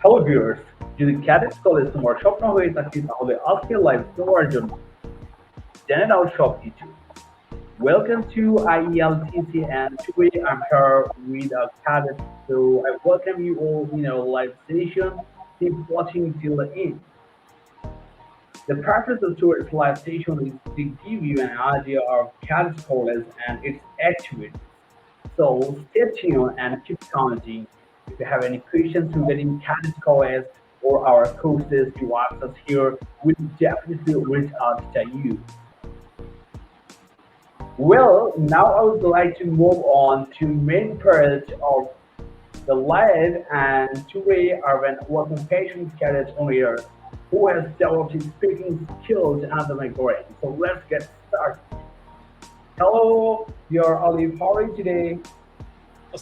Hello viewers, যদি cadet college তোমার স্বপ্ন হয়ে থাকে তাহলে আজকের লাইভ তোমার জন্য। জেনে নাও সবকিছু। Welcome to IELTC, and today I'm here with a cadet. So I welcome you all in our live session. Keep watching till the end. The purpose of today's live session is to give you an idea of cadet college and its activities. So stay tuned and keep commenting. If you have any questions regarding Cadet College or our courses, you ask us here. We'll definitely reach out to you. Well, now I would like to move on to main part of the live, and today I have an welcome patient cadet on here who has developed his speaking skills under my brain. So let's get started. Hello, dear Olive. How are you today?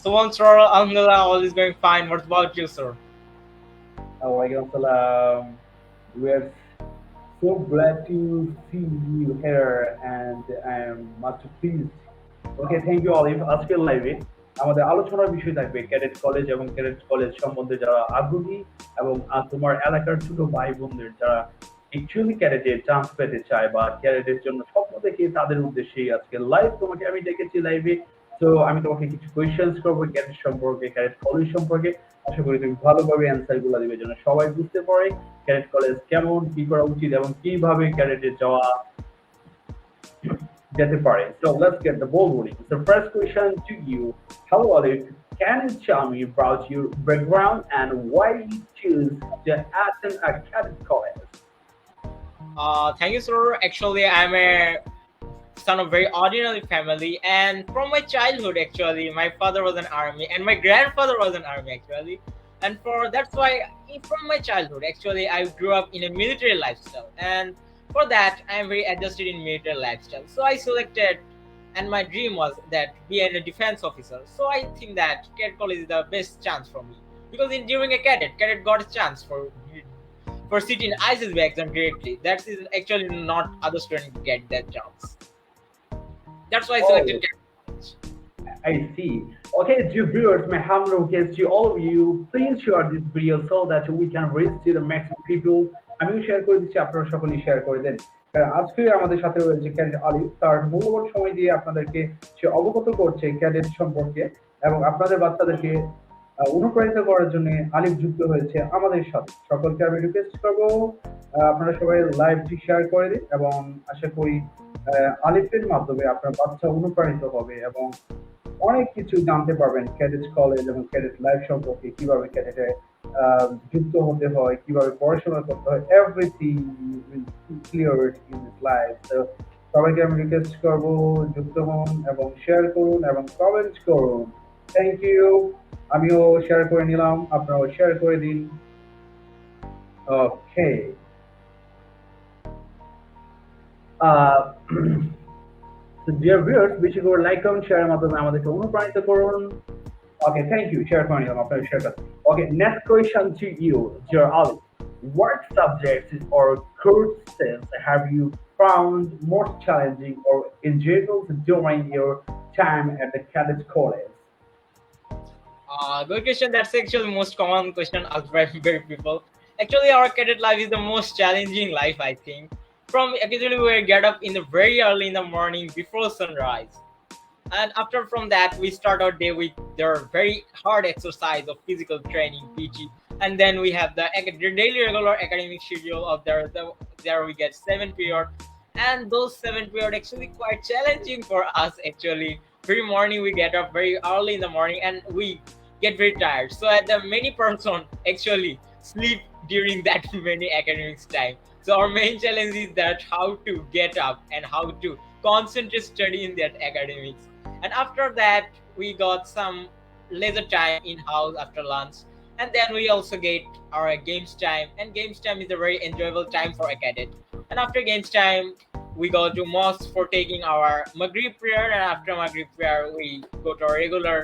So once sir, Alhamdulillah, all is going fine. What about you, sir? Walaikum salam. We're so glad to see you here and I'm much pleased. Okay, thank you অলিভ। আজকের লাইভে আমাদের আলোচনার বিষয় থাকবে cadet college এবং cadet college সম্বন্ধে যারা আগ্রহী এবং তোমার এলাকার ছোট ভাই বোনদের যারা অ্যাকচুয়ালি ক্যাডেটে চান্স পেতে চায় বা ক্যাডেটের জন্য স্বপ্ন দেখে তাদের উদ্দেশ্যেই আজকে লাইভ তোমাকে আমি ডেকেছি লাইভে। তো আমি তোমাকে কিছু কোয়েশ্চেন্স করবো ক্যাডেট সম্পর্কে, ক্যাডেট কলেজ সম্পর্কে। আশা করি তুমি ভালোভাবে অ্যান্সার গুলো দিবে যেন সবাই বুঝতে পারে ক্যাডেট কলেজ কেমন, কি করা উচিত এবং কিভাবে ক্যাডেটে যাওয়া যেতে পারে। So let's get the ball rolling. So first question to you. Hello Olive, can you tell me about your background and why you choose to attend a cadet college? Thank you, sir. Actually, I'm a son of very ordinary family, and from my childhood, actually, my father was an army, and my grandfather was an army, actually, and for that's why from my childhood, actually, I grew up in a military lifestyle, and for that, I am very adjusted in military lifestyle. So I selected, and my dream was that be a defense officer. So I think that cadet college is the best chance for me because in during a cadet got a chance for sitting ISSB exam directly. That is actually not other students get that chance. That's why I selected Oh, cadet. I see. Okay, dear viewers, my humble request to all of you, please share this video so that we can reach to the maximum people. আমিও share করে দিচ্ছি, আপনারা সকলেই share করে দেন। কারণ আজকে আমাদের সাথে রয়েছে ক্যাডেট আলিফ, তার মূল্যবান সময় দিয়ে আপনাদেরকে সে অবগত করছে ক্যাডেট সম্পর্কে এবং আপনাদের বাচ্চাদেরকে অনুপ্রাণিত করার জন্য আলিফ যুক্ত হয়েছে আমাদের সাথে। সকলকে আমি রিকোয়েস্ট করবো আপনারা সবাই লাইভটি শেয়ার করে দিন এবং আশা করি আলিফের মাধ্যমে আপনার বাচ্চা অনুপ্রাণিত হবে এবং অনেক কিছু জানতে পারবেন ক্যাডেট কলেজ এবং ক্যাডেট লাইফ সম্পর্কে, কিভাবে ক্যাডেটে যুক্ত হতে হয়, কিভাবে পড়াশোনা করতে হয়, everything will clear in this life. তো সবাইকে আমি রিকোয়েস্ট করবো যুক্ত হন এবং শেয়ার করুন এবং কমেন্ট করুন। Thank you. আমিও শেয়ার করে নিলাম, আপনারাও শেয়ার করে দিন। ওকে। So dear viewers, বেশি করে লাইক করুন, শেয়ারের মাধ্যমে আমাদেরকে অনুপ্রাণিত করুন। Okay, thank you. Share for you. Okay, next question to you, dear Ali. What subjects or courses have you found most challenging or enjoyable during your time at the cadet college? Good question. That's actually most common question asked by very people. Actually, our cadet life is the most challenging life, I think. From actually we get up in the very early in the morning before sunrise, and after from that we start our day with their very hard exercise of physical training PT, and then we have the daily regular academic schedule of there we get 7 period, and those 7 period actually quite challenging for us actually. Very morning we get up very early in the morning and we get very tired, so at the many person actually sleep during that many academics time. So our main challenge is that how to get up and how to concentrate study in that academics. And after that, we got some leisure time in house after lunch. And then we also get our games time. And games time is a very enjoyable time for a cadet. And after games time, we go to mosque for taking our Maghrib prayer. And after Maghrib prayer, we go to our regular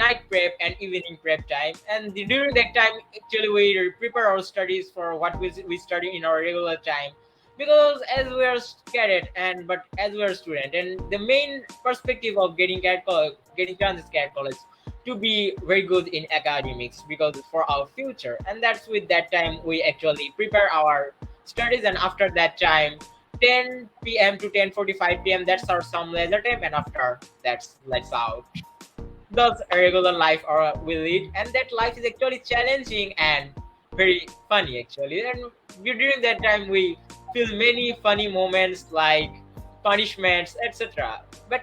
night prep and evening prep time. And during that time, actually, we prepare our studies for what we study in our regular time. Because as we are cadet and but as we are student, and the main perspective of getting chance is cadet college to be very good in academics because for our future. And that's with that time we actually prepare our studies, and after that time 10 p.m. to 10:45 p.m. that's our some leisure time, and after that's let's out. That's a regular life or we lead, and that life is actually challenging and very funny actually. And during that time we feel many funny moments like punishments, etc. But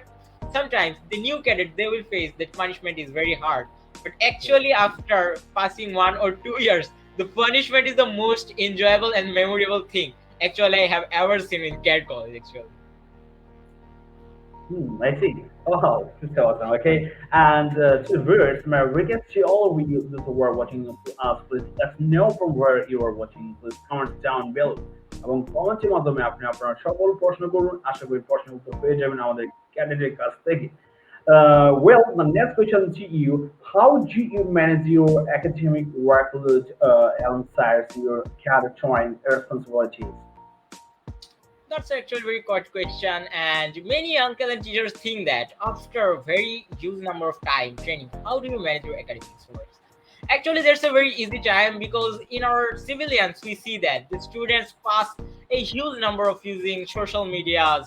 sometimes the new cadet they will face that punishment is very hard. But actually after passing 1 or 2 years, the punishment is the most enjoyable and memorable thing actually I have ever seen in cadet college actually. I see. Oh, that's awesome. Okay, and to the viewers, my request to all of you who are watching us, please let us know from where you are watching. Please comment down below. এবং কমেন্টের মাধ্যমে আপনি আপনার সকল প্রশ্ন করুন, আশা করি প্রশ্ন উত্তর পেয়ে যাবেন আমাদের ক্যান্ডিডেটের কাছ থেকে। Well, the next question to you: how do you manage your academic workload alongside your career responsibilities? That's actually a very good question, and many uncle and teachers think that after a very huge number of time training, how do you manage your academics works? Actually, there's a very easy time because in our civilians we see that the students pass a huge number of using social medias,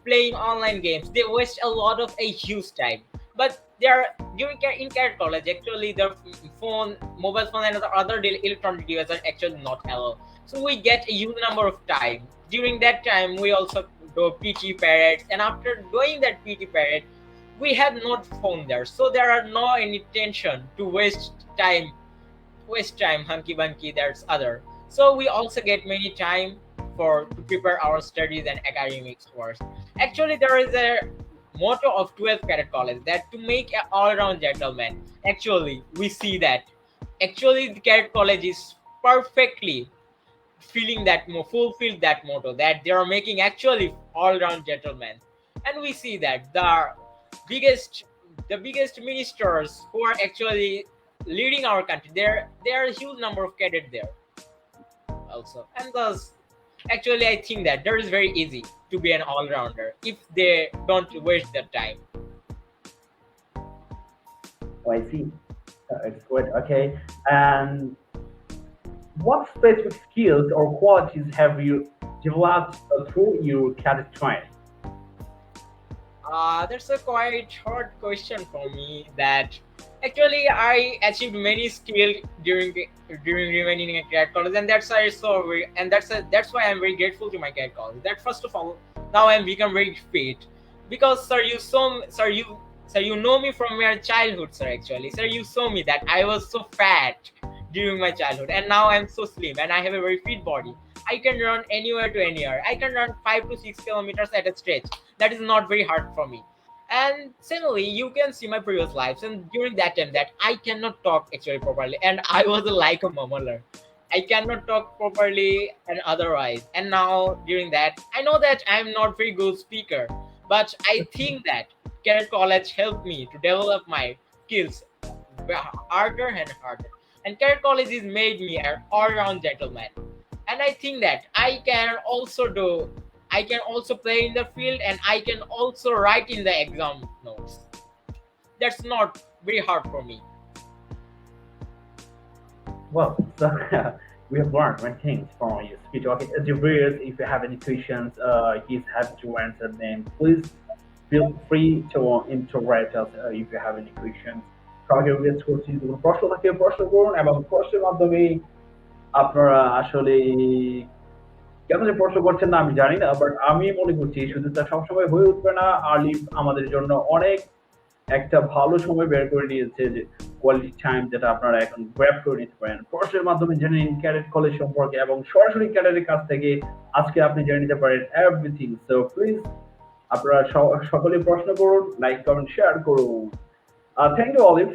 playing online games. They waste a lot of a huge time. But they are during in cadet college actually their phone, mobile phone, and other electronic devices are actually not allowed. So we get a huge number of time. During that time, we also do PT parades, and after doing that PT parade, we have not phone there, so there are no any tension to waste time, hunky bunky. There's other. So we also get many time for to prepare our studies and academics course. Actually, there is a motto of 12th cadet college that to make an all-round gentleman. Actually, we see that. Actually, the cadet college is perfectly feeling that fulfill that motto that they are making actually all-round gentlemen. And we see that biggest the biggest ministers who are actually leading our country, there are a huge number of cadets there also. And thus actually I think that there is very easy to be an all-rounder if they don't waste their time. Oh, I see. It's good. Okay. And what specific skills or qualities have you developed through your cadet training? That's a quite hard question for me. That actually I achieved many skills during remaining in cadet college, and that's why that's why I'm very grateful to my cadet college. That first of all, now I'm become very fit because sir you know me from my childhood, sir. Actually, sir, you saw me that I was so fat during my childhood, and now I'm so slim and I have a very fit body. I can run anywhere to anywhere. I can run 5 to 6 kilometers at a stretch. That is not very hard for me. And similarly, you can see my previous lives, and during that time that I cannot talk actually properly, and I was like a mummer. I cannot talk properly and otherwise. And now during that, I know that I'm not very good speaker, but I think that career college helped me to develop my skills harder and harder. And career college has made me an all-round gentleman. And I think that I can also play in the field, and I can also write in the exam notes. That's not very hard for me. Well, so we have learned many things from your speech. Okay, as your viewers, if you have any questions, he's happy to answer them. Please feel free to interact us if you have any questions. কাউকে জিজ্ঞেস করছি কোনো প্রশ্ন থাকে প্রশ্ন করুন এবং প্রশ্নের মাধ্যমে আপনারা আসলে কেন যে প্রশ্ন করছেন না আমি জানি না, বাট আমি মনে করছি এই সুযোগটা সবসময় হয়ে উঠবে না। আর্লি আমাদের জন্য অনেক একটা ভালো সময় বের করে নিয়েছে, যে কোয়ালিটি টাইম যেটা আপনারা এখন গ্র্যাব করে নিতে পারেন। প্রশ্নের মাধ্যমে জেনে নিন ক্যাডেট কলেজ সম্পর্কে, এবং সরাসরি ক্যাডেটের কাছ থেকে আজকে আপনি জেনে নিতে পারেন এভরিথিং। সো প্লিজ আপনারা সকলে প্রশ্ন করুন, লাইক কমেন্ট শেয়ার করুন। Thank you, Olive.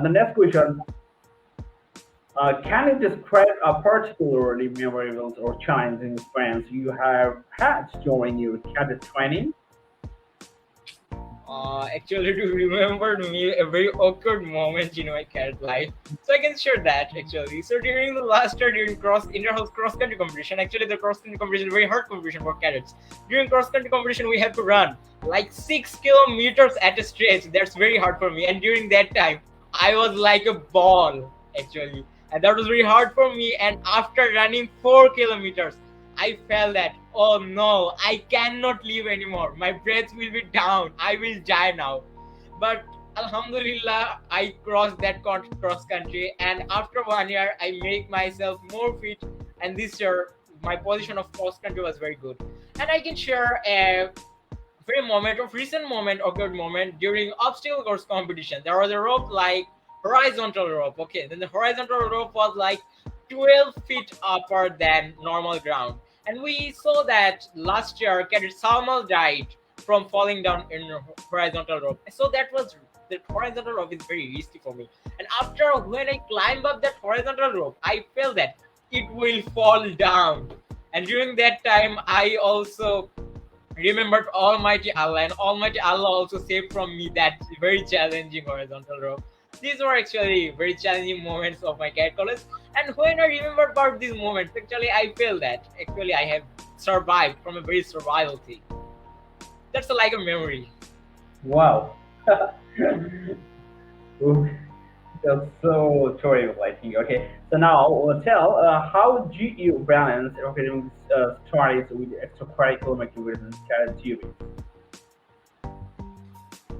The next question: can you describe a particularly memorable or challenging experience you have had during your cadet training? Actually, to remember me a very awkward moment in my cadet life, so I can share that actually. So during the last year, during inter-house cross country competition, actually the cross country competition is a very hard competition for cadets. During cross country competition, we have to run like 6 kilometers at a stretch. That's very hard for me. And during that time, I was like a ball actually, and that was very hard for me. And after running 4 kilometers, I felt that, oh no, I cannot live anymore. My breath will be down. I will die now. But Alhamdulillah, I crossed that cross country, and after 1 year, I make myself more fit. And this year, my position of cross country was very good. And I can share a very moment of recent moment, awkward moment during obstacle course competition. There was a rope like horizontal rope. Okay, then the horizontal rope was like 12 feet upper than normal ground. And we saw that last year Cadet Salmal died from falling down in horizontal rope. So that was the horizontal rope is very risky for me. And after when I climb up that horizontal rope, I felt that it will fall down. And during that time, I also remembered Almighty Allah, and Almighty Allah also saved from me that very challenging horizontal rope. These were actually very challenging moments of my cat college. And when I remember about these moments, actually I feel that actually I have survived from a very survival thing. That's like a memory. Wow. Ooh, that's so terrible, I think. Okay, so now tell how do you balance academic studies with extracurricular activities and career achievement?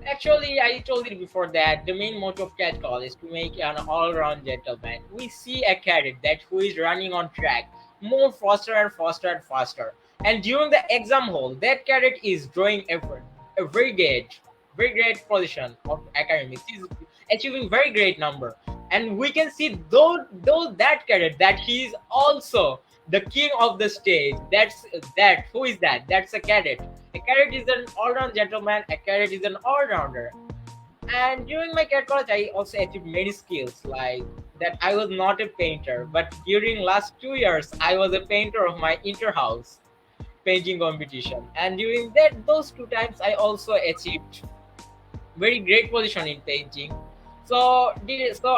Actually, I told you before that the main motto of cat call is to make an all-round gentleman. We see a cadet that who is running on track more faster and faster and faster. And during the exam hall, that cadet is drawing a very great position of academics. He's achieving very great number. And we can see though that cadet that he is also the king of the stage. That who is that? That's a cadet. A cadet is an all-round gentleman. A cadet is an all-rounder. And during my cat college, I also achieved many skills like that. I was not a painter, but during last 2 years, I was a painter of my inter-house painting competition. And during those 2 times, I also achieved very great position in painting. So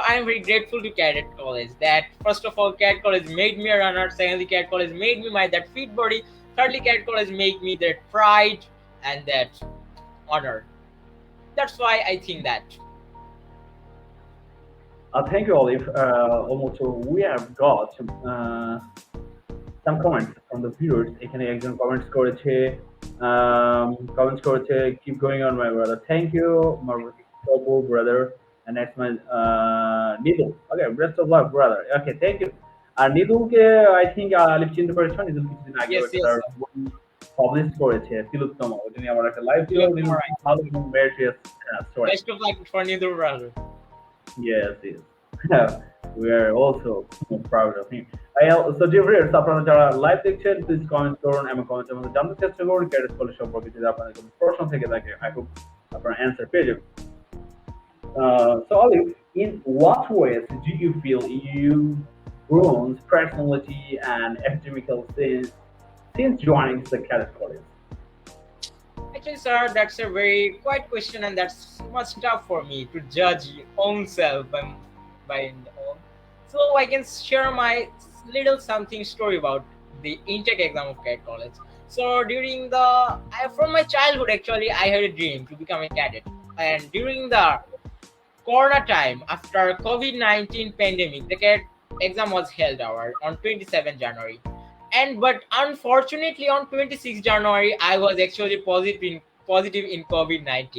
I'm very grateful to Cadet College. That first of all, Cadet College made me a runner. Secondly, Cadet College made me my that fit body. Thirdly, Cadet College made me that pride and that honor. That's why I think that. Thank you, Olive. Almost we have got some comments from the viewers. এখানে একজন comments করেছে, comments করেছে, keep going on my brother. Thank you, my brother. And that's my Nidul. Okay, best of luck, brother. Okay, thank you. আর নিদুলকে I think Alif চিনতে পেরেছ। নিদুল কিছুদিন আগেও Yes, একটা তার yes. পাবলিশ করেছে তিলোত্তমা, ওটা নিয়ে আমার একটা লাইভ ছিল। You're Nidul right. খুব ভালো এবং মেরিটিয়াস story. Best of luck for neither brother. Yes, yes. We are also proud of him. So dear viewers, আপনারা যারা লাইভ দেখছেন প্লিজ কমেন্ট করুন এবং কমেন্টের মধ্যে জানতে চেষ্টা করুন ক্যাডেট কলেজ সম্পর্কে যদি আপনাদের কোনো প্রশ্ন থেকে থাকে। আই হোপ আপনারা অ্যান্সার পেয়ে যাবেন। So Olive, in what ways do you feel you grown personality and academical since joining the cadet college? Actually, sir, that's a very quiet question, and that's much tough for me to judge own self by own. So I can share my little something story about the intake exam of cadet college. So from my childhood, actually, I had a dream to become a cadet, and during the Corona time after COVID-19 pandemic, the CAT exam was held on 27 January. And but unfortunately on 26 January, I was actually positive in COVID-19.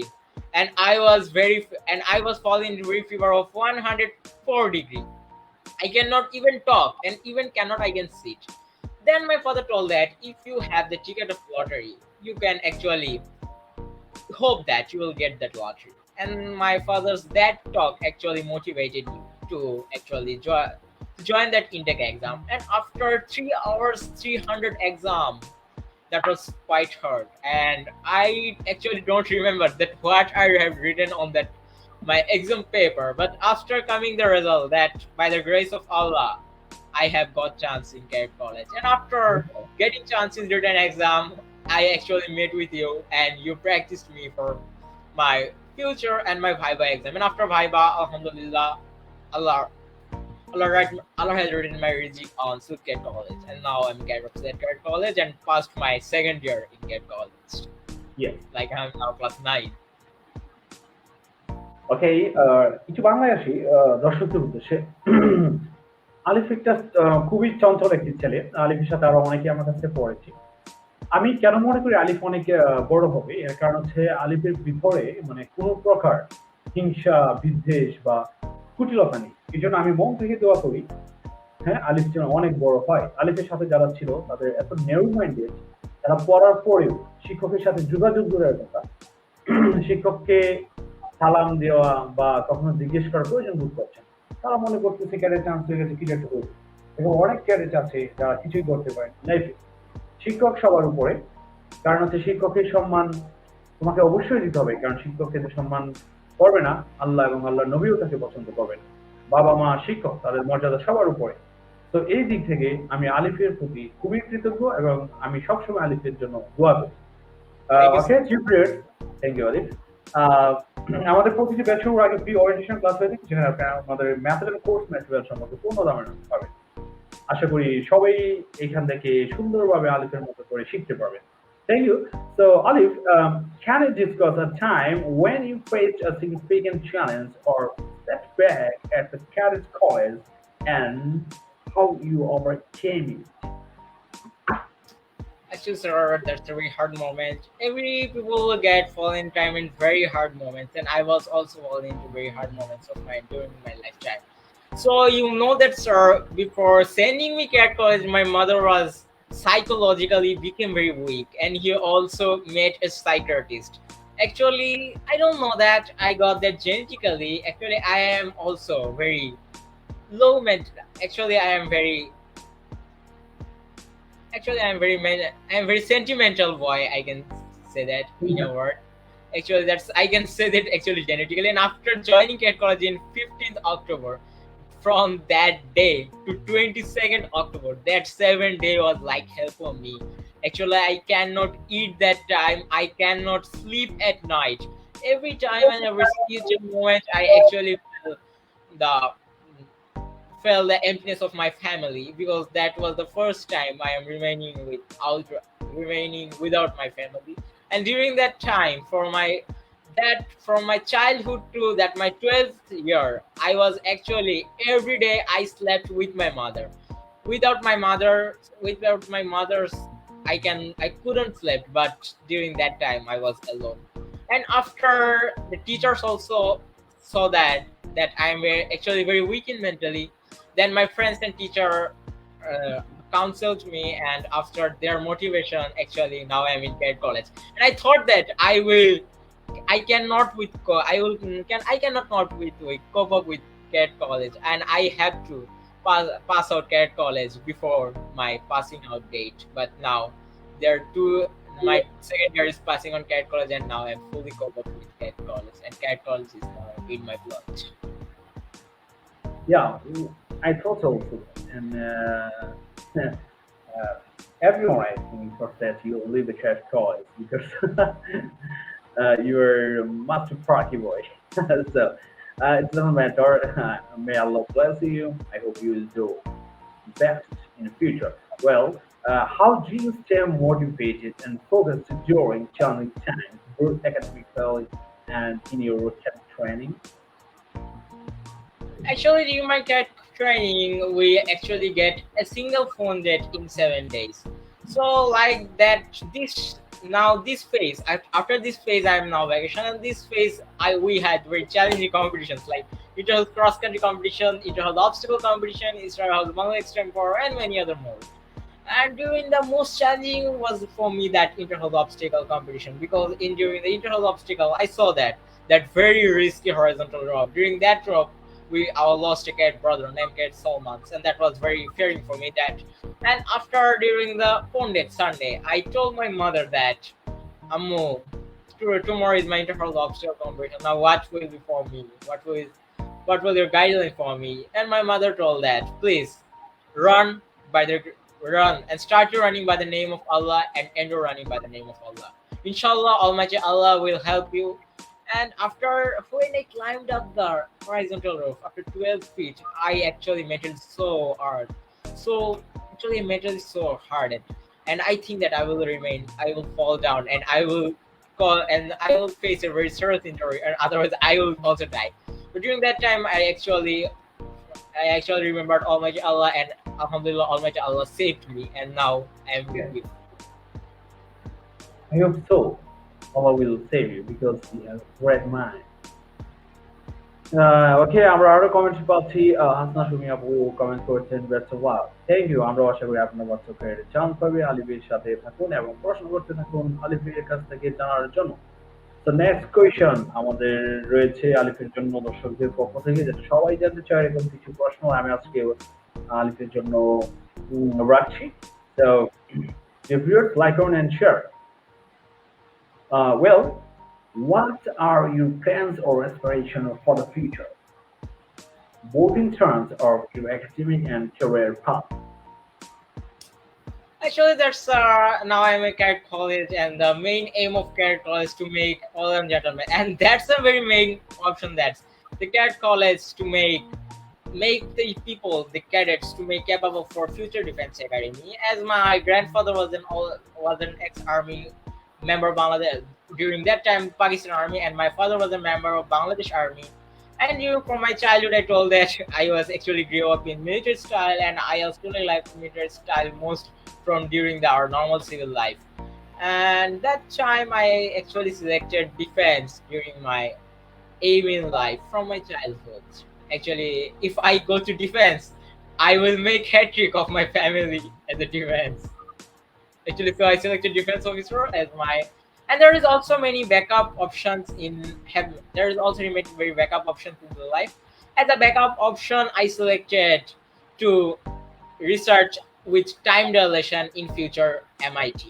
And I was falling in very fever of 104 degree. I cannot even talk and even cannot I can sit. Then my father told that if you have the ticket of lottery, you can actually hope that you will get that lottery. And my father's that talk actually motivated me to actually join that intake exam. And after 3 hours 300 exam, that was quite hard. And I actually don't remember that what I have written on that my exam paper. But after coming the result, that by the grace of Allah, I have got chance in Cadet College. And after getting chance in written exam, I actually met with you and you practiced me for my future and my Viva exam. And after Viva, Alhamdulillah, Allah Allah has written my result on Cadet College. And now I'm cadet of Cadet College and passed my second year in Cadet College. Yes. Like I'm now class 9. ওকে, কিছু বাংলায় আসি দর্শকদের উদ্দেশ্যে। আলিফ একটা খুবই চঞ্চল একটি ছেলে। আলিফের সাথে আরো অনেকে আমার কাছে পড়েছে। আমি কেন মনে করি আলিফ অনেক বড় হবে? এর কারণ হচ্ছে আলিফের ভিতরে মানে কোনো প্রকার হিংসা, বিদ্বেষ বা কুটিলতা নেই। এজন্য আমি মন থেকে দোয়া করি, হ্যাঁ, আলিফ যেন অনেক বড় হয়। আলিফের সাথে যারা ছিল তাদের এত নেরো মাইন্ডেড, তারা পড়ার পরেও শিক্ষকের সাথে যোগাযোগ দূরের কথা, শিক্ষককে সালাম দেওয়া বা কখনো জিজ্ঞেস করার প্রয়োজন বোধ করছেন না। তারা মনে করতেছে ক্যাডেট চান্স হয়ে গেছে, কিছু একটা করবে। এবং অনেক ক্যাডেট আছে যারা কিছুই করতে পারে লাইফে। শিক্ষক সবার উপরে। কারণ হচ্ছে শিক্ষকের সম্মান তোমাকে অবশ্যই দিতে হবে, কারণ শিক্ষককে যে সম্মান করবে না, আল্লাহ এবং আল্লাহর নবীও তাকে পছন্দ করবেন। বাবা মা শিক্ষক তাদের মর্যাদা সবার উপরে। তো এই দিক থেকে আমি আলিফের প্রতি খুবই কৃতজ্ঞ এবং আমি সবসময় আলিফের জন্য দোয়া করি। Thank you so okay, chief, thank you Alif. আহ, আমাদের প্রতিটি ব্যাচ শুরুর আগে প্রি ওরিয়েন্টেশন ক্লাস হয়ে থাকে, যেখানে আপনারা আমাদের ম্যাথের কোর্স ম্যাটেরিয়াল সম্পর্কে পূর্ণ দামে পাবেন। আশা করি সবাই এখান থেকে সুন্দরভাবে আলিফের মতো করে শিখতে পারবেন। Thank you. So, Alif, can you discuss a time when you faced a significant challenge or setback at the cadet college and how you overcame it? Actually, sir, that's a very hard moment. Every people will get fallen time in very hard moments, and I was also falling into very hard moments of my during my lifetime. So you know that, sir, before sending me cat college, my mother was psychologically became very weak, and he also met a psychiatrist. Actually, I don't know that I got that genetically. Actually, I am also very low mental. Actually, I am very I am very sentimental boy. I can say that in a word. Actually, that's I can say that actually genetically. And after joining cat college in 15th October, from that day to 22nd October, that 7 day was like hell for me. Actually, I cannot eat that time. I cannot sleep at night. Every time and every single moment, I actually feel the felt the emptiness of my family, because that was the first time I am remaining without my family. And during that time, from my childhood to that my 12th year, I was actually every day I slept with my mother. Without my mother's, I couldn't sleep. But during that time, I was alone. And after the teachers also saw that I am actually very weak in mentally, then my friends and teacher uh, counseled me, and after their motivation, actually now I'm in CAD college. And I thought that I cannot with I cannot not with cope up with CAD college, and I have to pass out CAD college before my passing out date. But now there are two. My second year is passing on CAD college, and now I'm fully cope up with CAD college, and CAD college is now in my blood. Yeah, I thought so too. And everyone, I think, thought that you leave the cash college because you're a master party boy. So it doesn't matter. May Allah bless you. I hope you will do best in the future. Well, how do you stay motivated and focused during challenging times, both academically and in your cadet training? Actually, during my cat training, we actually get a single phone date in 7 days. So like that, this phase after this phase, I am now vacation, and this phase I we had very challenging competitions like it was cross country competition, it was obstacle competition, it was Bangla extreme power, and many other more. And during the most challenging was for me that interval obstacle competition, because in during the interval obstacle I saw that very risky horizontal drop. During that drop, we our lost a cat brother named Cat Solmans, and that was very fearing for me. That and after during the Pondit Sunday, I told my mother that Ammo, tomorrow is my interval obstacle competition. Now what will be for me? What will your guideline for me? And my mother told that please run by the run and start your running by the name of Allah and end your running by the name of Allah. Inshallah, Almighty Allah will help you. And after when I climbed up the horizontal roof after 12 feet, I actually made it so hard. So actually made it so hard, and I think that I will fall down and I will call and I will face a very serious injury, and otherwise I will also die. But during that time, I actually remembered Almighty Allah, and Alhamdulillah, Almighty Allah saved me, and now I am Yes. with. I hope so. Allah will save you because you have a great mind. ওকে আমরা আরো comment পাচ্ছি হাসনা সুমি আপু comment করেছেন best of luck thank you আমরা আশা করি আপনার বাচ্চাকে চান্স পাবে আলিফের সাথে থাকুন এবং প্রশ্ন করতে থাকুন আলিফের কাছ থেকে জানার জন্য তো নেক্সট কোয়েশ্চন আমাদের রয়েছে আলিফের জন্য দর্শকদের পক্ষ থেকে যেটা সবাই জানতে চায় এরকম কিছু প্রশ্ন আমি আজকে আলিফের জন্য রাখছি তো viewers like comment and share well what are your plans or aspirations for the future both in terms of your academic and career path. Actually, that's now I'm a Cadet college, and the main aim of Cadet college is to make all and gentlemen, and that's the very main option. That's the Cadet college to make the people, the cadets, to make capable for future defense academy. As my grandfather was an ex-army member of Bangladesh during that time, Pakistan Army, and my father was a member of Bangladesh Army. And from my childhood, I told that I was actually grew up in military style, and I actually like military style most from during our normal civil life. And that time, I actually selected defense during my aim in life from my childhood. Actually, if I go to defense, I will make hat trick of my family as a defense. Actually, so I selected defense officer as my, and there is also many backup options in have. There is also many very backup options in the life. As a backup option, I selected to research with time dilation in future MIT.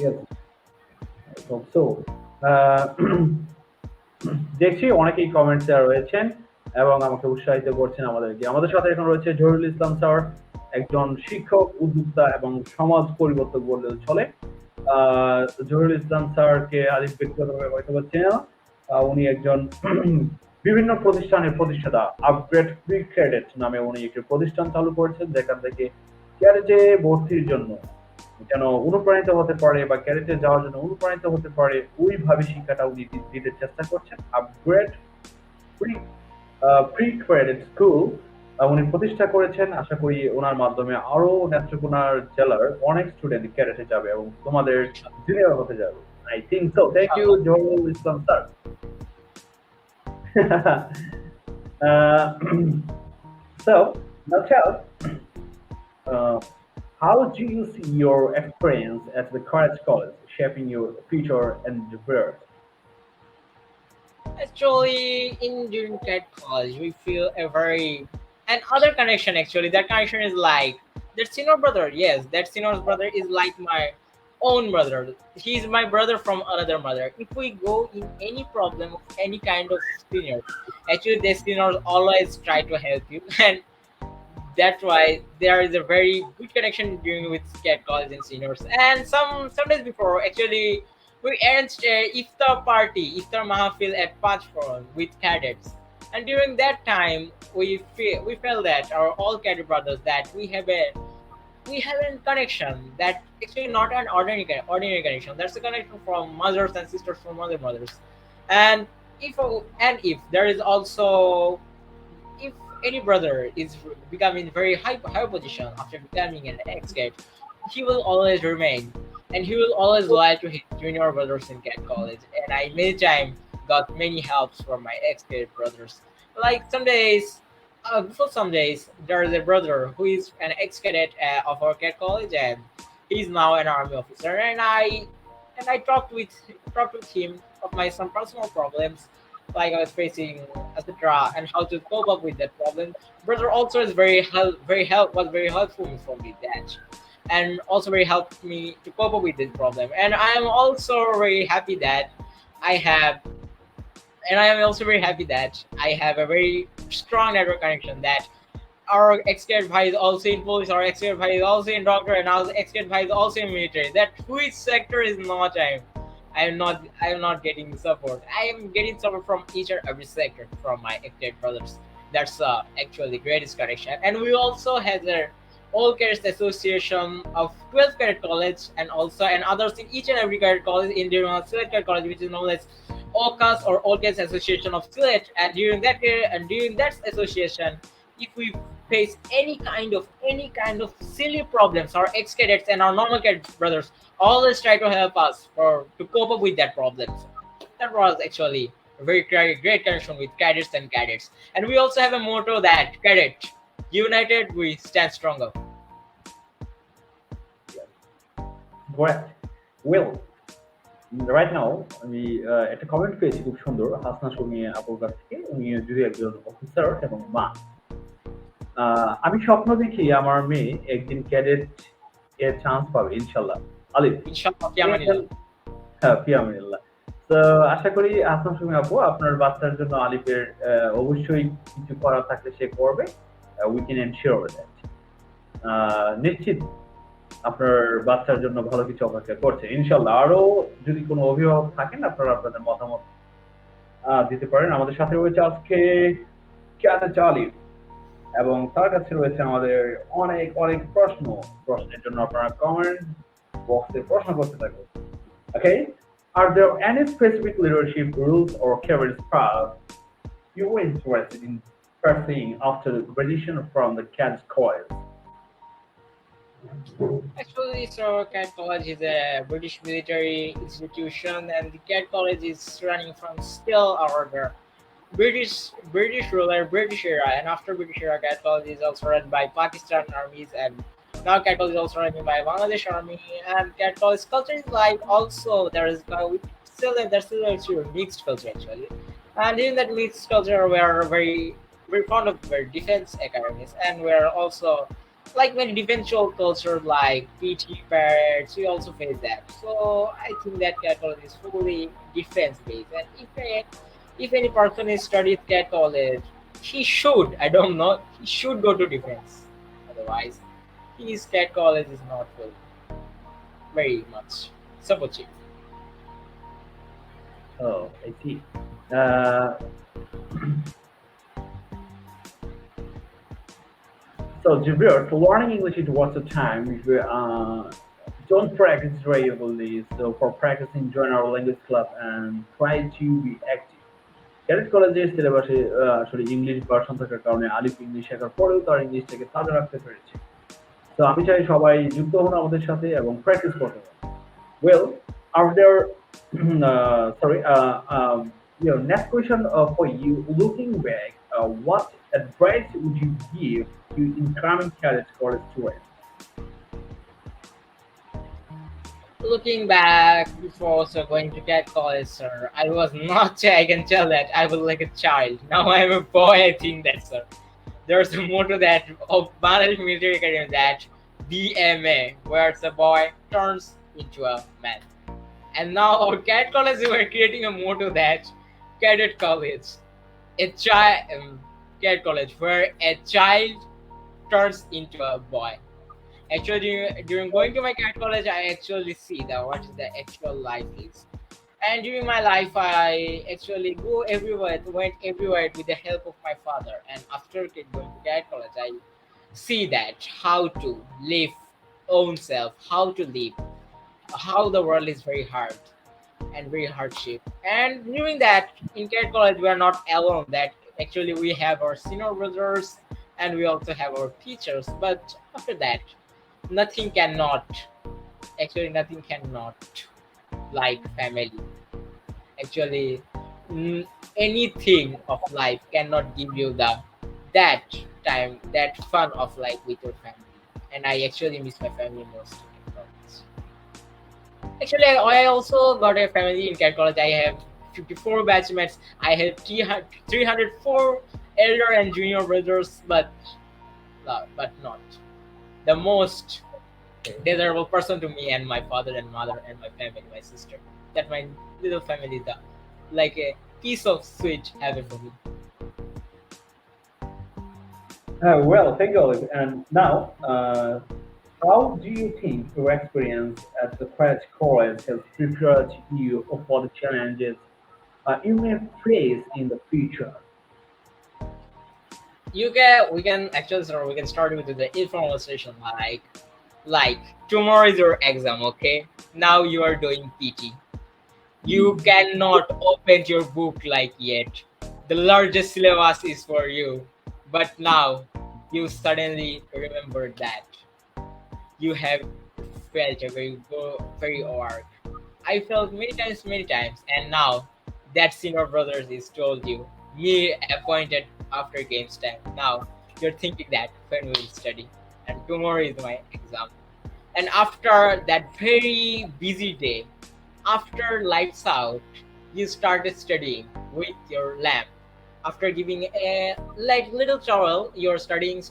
Yes, I hope so. দেখছি অনেকেই comments রয়েছেন এবং আমাকে উৎসাহিত করছেন আমাদেরকে আমাদের সাথে এখন রয়েছে জহিরুল ইসলাম স্যার একজন শিক্ষক উদ্যোক্তা এবং সমাজ পরিবর্তক বললেও চলে জহিরুল ইসলাম স্যারকে আলিফ ব্যক্তিগতভাবে হয়তো পাচ্ছি না উনি একজন বিভিন্ন প্রতিষ্ঠানের প্রতিষ্ঠাতা আপগ্রেড প্রি ক্রেডিট নামে উনি একটি প্রতিষ্ঠান চালু করেছেন যেখান থেকে ক্যাডেটে ভর্তির জন্য যেন অনুপ্রাণিত হতে পারে বা ক্যাডেটে যাওয়ার জন্য অনুপ্রাণিত হতে পারে ওইভাবে শিক্ষাটা উনি দিতে চেষ্টা করছেন আপগ্রেড প্রি ক্রেডিট স্কুল উনি প্রতিষ্ঠা করেছেন আশা করি ওনার মাধ্যমে আরো নেত্রকোনার জেলার অনেক স্টুডেন্ট ক্যাডেটে যাবে এবং তোমাদের জুনিয়র হতে যাবে I think so thank you Zahirul Islam sir so now tell how do you see your experience at the college shaping your future endeavors? Actually, in during that college, we feel a very and other connection. Actually, that connection is like that senior brother. Yes, that senior brother is like my own brother. He's my brother from another mother. If we go in any problem of any kind of senior, actually, the seniors always try to help you, and that's why there is a very good connection during with Cat college and seniors. And some days before, actually, we arranged a iftar party, iftar mahafil at Pachforon with cadets. And during that time, we felt that our all cadet brothers that we have a connection that actually not an ordinary connection. That's a connection from mothers and sisters from other mothers. And if there is also if any brother is becoming very high position after becoming an ex-cadet, he will always remain and he will always lie to his junior brothers in cat college. And I many time got many helps from my ex-cadet brothers. Like before some days, there is a brother who is an ex-cadet of our cat college, and he's now an army officer. And I talked with him of my some personal problems, like I was facing, etc., and how to cope up with that problem. Brother also is was very helpful for me that, and also very helped me to cope up with this problem. And I am also very happy that I have and I am also very happy that I have a very strong network connection. That our ex-cadet bhai is also in police, our ex-cadet bhai is also in doctor, and our ex-cadet bhai is also in military. That which sector is not I am not getting support. I am getting support from each and every sector from my ex-cadet brothers. That's actually the greatest connection. And we also have all cadets association of 12 cadet college and also and others in each and every cadet college in during our Sylhet cadet college, which is known as OCAS or All Cadets Association of Sylhet. And during that association, if we face any kind of silly problems, our ex cadets and our normal cadet brothers always try to help us for to cope up with that problems. That was actually a very great connection with cadets. And we also have a motto that cadet united we stand stronger. Great. Well, right now আমি একটা comment পেয়েছি খুব সুন্দর হাসনা সুমি আপুর কাছ থেকে। উনি যদি একজন অফিসার এবং মা। আমি স্বপ্ন দেখি আমার মেয়ে একদিন ক্যাডেট এর চান্স পাবে ইনশাল্লাহ। আলিফ, Inshallah, তুমি একটা হ্যাঁ, ফিয়ামিল্লাহ। তো আশা করি হাসনা সুমি আপু আপনার বাচ্চার জন্য আলিফের অবশ্যই কিছু করার থাকলে সে করবে। We can ensure that. নিশ্চিত আপনার বাচ্চার জন্য ভালো কিছু অপেক্ষা করছে ইনশাল্লাহ। আরো যদি কোনো অভিভাবক থাকেন আপনারা আপনাদের মতামত দিতে পারেন। আমাদের সাথে রয়েছে আজকে ক্যাডেট আলিফ এবং তার কাছে রয়েছে আমাদের অনেক অনেক প্রশ্নের জন্য আপনারা কমেন্ট বক্সে প্রশ্ন করতে থাকুন। Okay, are there any specific leadership rules or career paths you were interested in pursuing after the graduation from the CADS college? Actually, so CAT College is a British military institution, and the CAT College is running from still our the British ruler, British era, and after British era, CAT College is also run by Pakistan armies, and now CAT College is also run by Bangladesh army, and CAT College culture is like also there is there's still actually a mixed culture actually, and in that mixed culture we are very fond of our defense academies, and we are also like many defensive culture like PT parades, we also face that. So I think that CAT college is fully defense based, and if any person is studied CAT college, he should, I don't know, he should go to defense. Otherwise, his CAT college is not very much supportive. Oh, I see. Uh, so, Javier, for learning English it was a time if you don't practice regularly. So, for practicing, join our language club and try to be active. Cadet কলেজের সিলেবাসে আসলে English version থাকার কারণে আলিফ English শেখার পরেও তার ইংলিশটাকে তাজা রাখতে পেরেছে। তো আমি চাই সবাই যুক্ত হন আমাদের সাথে এবং প্র্যাকটিস করতে হবে। Well, are there sorry, next question for you. Looking back, what advice would you give to incoming cadet college students? Looking back before also going to CAT college, sir, I was not, I can tell that I was like a child. Now I'm a boy, I think that, sir. There's a motto that of Bangladesh Military Academy that BMA, where the boy turns into a man. And now our CAT college, we were creating a motto that Cadet College, a child, CAT college, where a child turns into a boy. Actually, during going to my CAT college, I actually see that what is the actual life is. And during my life, I actually went everywhere with the help of my father. And after going to CAT college, I see that how to live own self, how to live, how the world is very hard and very hardship. And during that, in CAT college, we are not alone. That actually we have our senior brothers and we also have our teachers. But after that, nothing cannot, actually nothing cannot like family. Actually, anything of life cannot give you that time, that fun of life with your family. And I actually miss my family most. Actually, I also got a family in CAT college. I have 54 batchmates. I have 304 elder and junior brothers, but not the most desirable person to me and my father and mother and my family, my sister. That my little family is like a piece of sweet heaven for me. Well, thank you, Olive. And now, how do you think your experience at the Cadet College has prepared you for the challenges you may face in the future? we can actually start, we can start with the informal session, like tomorrow is your exam, okay? Now you are doing PT. You cannot open your book like yet. The largest syllabus is for you. But now you suddenly remember that you have felt a very work. I felt many times, and now that senior brothers is told you, me appointed after games time. Now you're thinking that when we will study, and tomorrow is my exam. And after that very busy day, after lights out, you started studying with your lamp. After giving a like little towel, you're studying,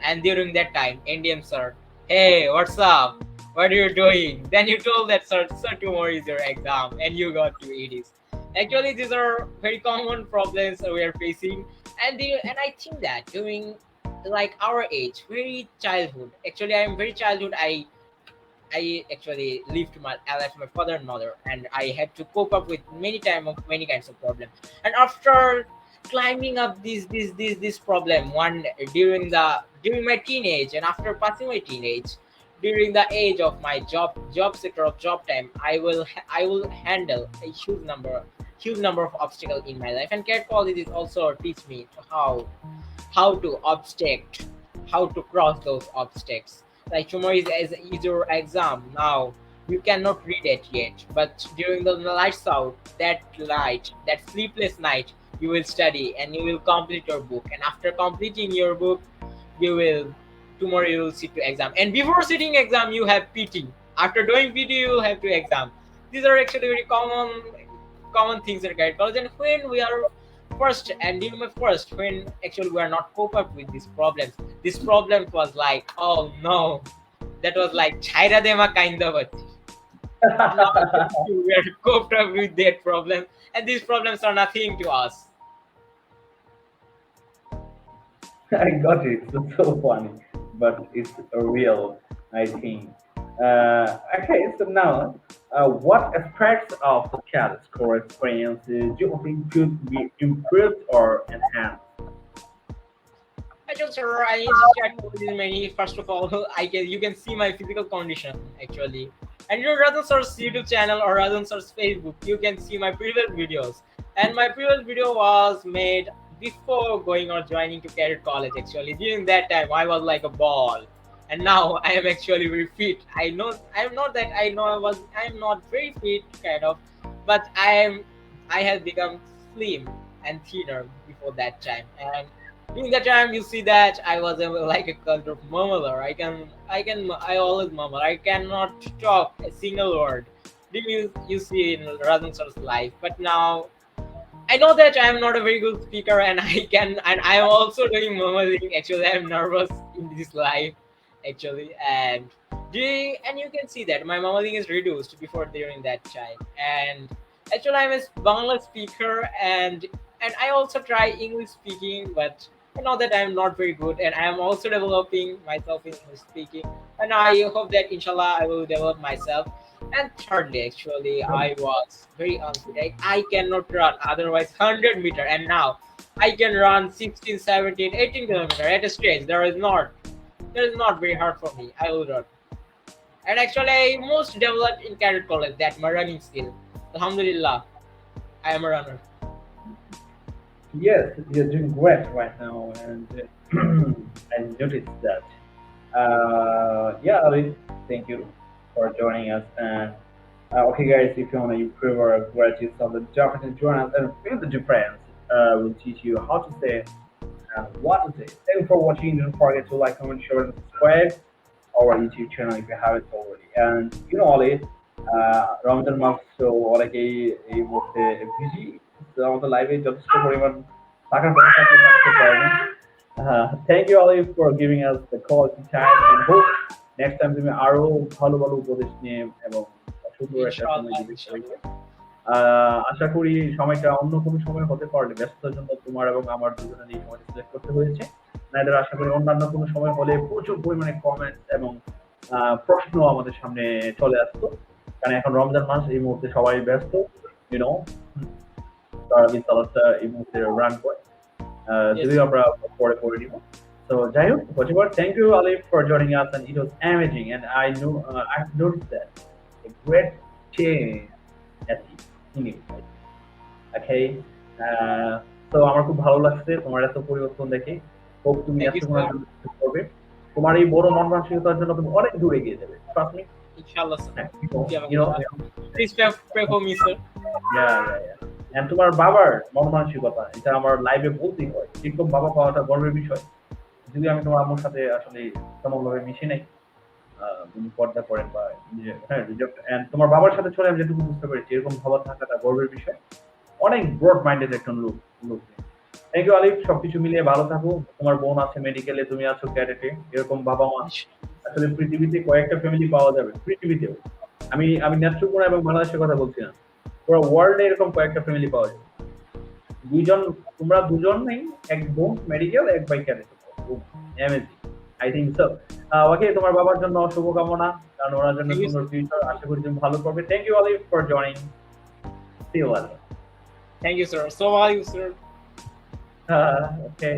and during that time, Indian sir, hey, what's up? What are you doing? Then you told that sir, tomorrow is your exam, and you got to EDs. Actually, these are very common problems we are facing, and I think that during like our age, very childhood. Actually, I am very childhood. I actually I left my father and mother, and I had to cope up with many kinds of problems. And after climbing up this problem one during my teenage, and after passing my teenage, during the age of my job sector of job time, I will handle a huge number of obstacles in my life. And cat qualities also teach me to how to obstacle, how to cross those obstacles. Like tomorrow is your exam. Now you cannot read it yet, but during the lights out, that sleepless night, you will study and you will complete your book. And after completing your book, you will tomorrow you will sit to exam. And before sitting exam, you have PT. After doing PT, you will have to exam. These are actually very common things in guide college. And when we are first and during my first, when actually we are not cope up with these problems, this problem was like, oh no, that was like chaira dema kind of a thing. Now we are coped up with that problem, and these problems are nothing to us. I got it. It's so funny, but it's real, I think. Okay, so now, what aspects of the CAD score experiences do you think could be improved or enhanced? I just I need to check with many. First of all, I can you can see my physical condition actually. And you rather search YouTube channel or rather search Facebook, you can see my previous videos. And my previous video was made before going or joining to Cadet College. Actually, during that time, I was like a ball, and now I am actually very fit. I am not that I know I am not very fit kind of, but I have become slim and thinner before that time. And during that time, you see that I was like a kind of murmurer. I always murmur. I cannot talk a single word. Then you see in Rajan sir's life, but now I know that I am not a very good speaker, and I am also doing murmuring. Actually, I am nervous in this life, actually, and you can see that my murmuring is reduced before during that time. And actually, I'm a Bangla speaker, and I also try English speaking, but I know that I'm not very good, and I am also developing myself in English speaking. And I hope that inshallah I will develop myself. And thirdly, actually, I was very unfit. I cannot run otherwise 100 meter, and now I can run 16, 17, 18 kilometer at a stage. There is not very hard for me. I will run. And actually, I most developed in Cadet College that my running skill. Alhamdulillah, I am a runner. Yes, you're doing great right now, and I noticed that. Yeah, Ali, thank you for joining us. And okay, guys, if you want to improve our graduates on the definitely join us and feel the difference. We'll teach you how to say and what to say. Thank you for watching. Don't forget to like, comment, share, and subscribe our YouTube channel if you haven't already. And Ali, Ramzan মাস তো অনেকেই এই মুহূর্তে busy, তো আমাদের লাইভে যথেষ্ট পরিমাণ থাকার কথা থাকলে থাকতে পারে না। Thank you Oli for giving us the quality time and hope next time তুমি আরো ভালো ভালো উপদেশ নিয়ে এবং সুন্দর একটা সময় Inshallah, দিবে সবাইকে। inshallah. আশা করি সময়টা অন্য কোনো সময় হতে পারলে ব্যস্ততার জন্য তোমার এবং আমার দুজনের এই সময়টা সিলেক্ট করতে হয়েছে। নাইলে আশা করি অন্যান্য কোনো সময় হলে প্রচুর পরিমাণে কমেন্ট এবং প্রশ্ন আমাদের সামনে চলে আসতো। কারণ এখন রমজান মাস, এই মুহূর্তে সবাই ব্যস্ত, ইউনো তারাবি সালাতটা এই মুহূর্তে রান করে। Yes. যদিও আমরা পরে পড়ে নিব। So যাই হোক, whatever, thank you Alif for joining us and it was amazing and I've noticed that a great change at in you. Okay. তো আমার খুব ভালো লাগছে তোমার এত পরিবর্তন দেখে। হোপ তুমি Thank you, এতক্ষণের sir. জন্য চেষ্টা করবে। তোমার এই বড় মন মানসিকতার জন্য তুমি অনেক দূরে এগিয়ে যাবে। Trust me. Inshallah, sir. হ্যাঁ, you know, Inshallah. Please pray for me, sir. yeah. And তোমার বাবার মন মানসিকতা এটা আমার লাইভে বলতেই হয়। এরকম বাবা পাওয়াটা গর্বের বিষয়। যদি আমি তোমার আম্মুর সাথে আসলে তেমনভাবে মিশি নাই, উনি পর্দা করেন বা হ্যাঁ রিজেক্ট, এন্ড তোমার বাবার সাথে চলে আমি যেটুকু বুঝতে পেরেছি এরকম ভাবা থাকাটা গর্বের বিষয়। অনেক ব্রড মাইন্ডেড একজন লোক। থ্যাংক ইউ আলিফ, সবকিছু মিলিয়ে ভালো থাকো। তোমার বোন আছে মেডিকেলে, তুমি আছো ক্যাডেটে, এরকম বাবা মা আসলে পৃথিবীতে কয়েকটা ফ্যামিলি পাওয়া যাবে পৃথিবীতেও। আমি নেত্রকোনা এবং বাংলাদেশের কথা বলছি না, পুরো ওয়ার্ল্ডে এরকম কয়েকটা ফ্যামিলি পাওয়া যাবে। দুইজন, তোমরা দুজন নেই, এক বোন মেডিকেল, এক ভাই cadet. Amazing, I think so. Okay, তোমার বাবার জন্য শুভকামনা, কারণ ওনার জন্য Thank you, সুন্দর sir. ফিউচার আশা করি তুমি ভালো করবে। Thank you Alif for joining. C you Alif. Thank you, sir. So are you, sir? Okay.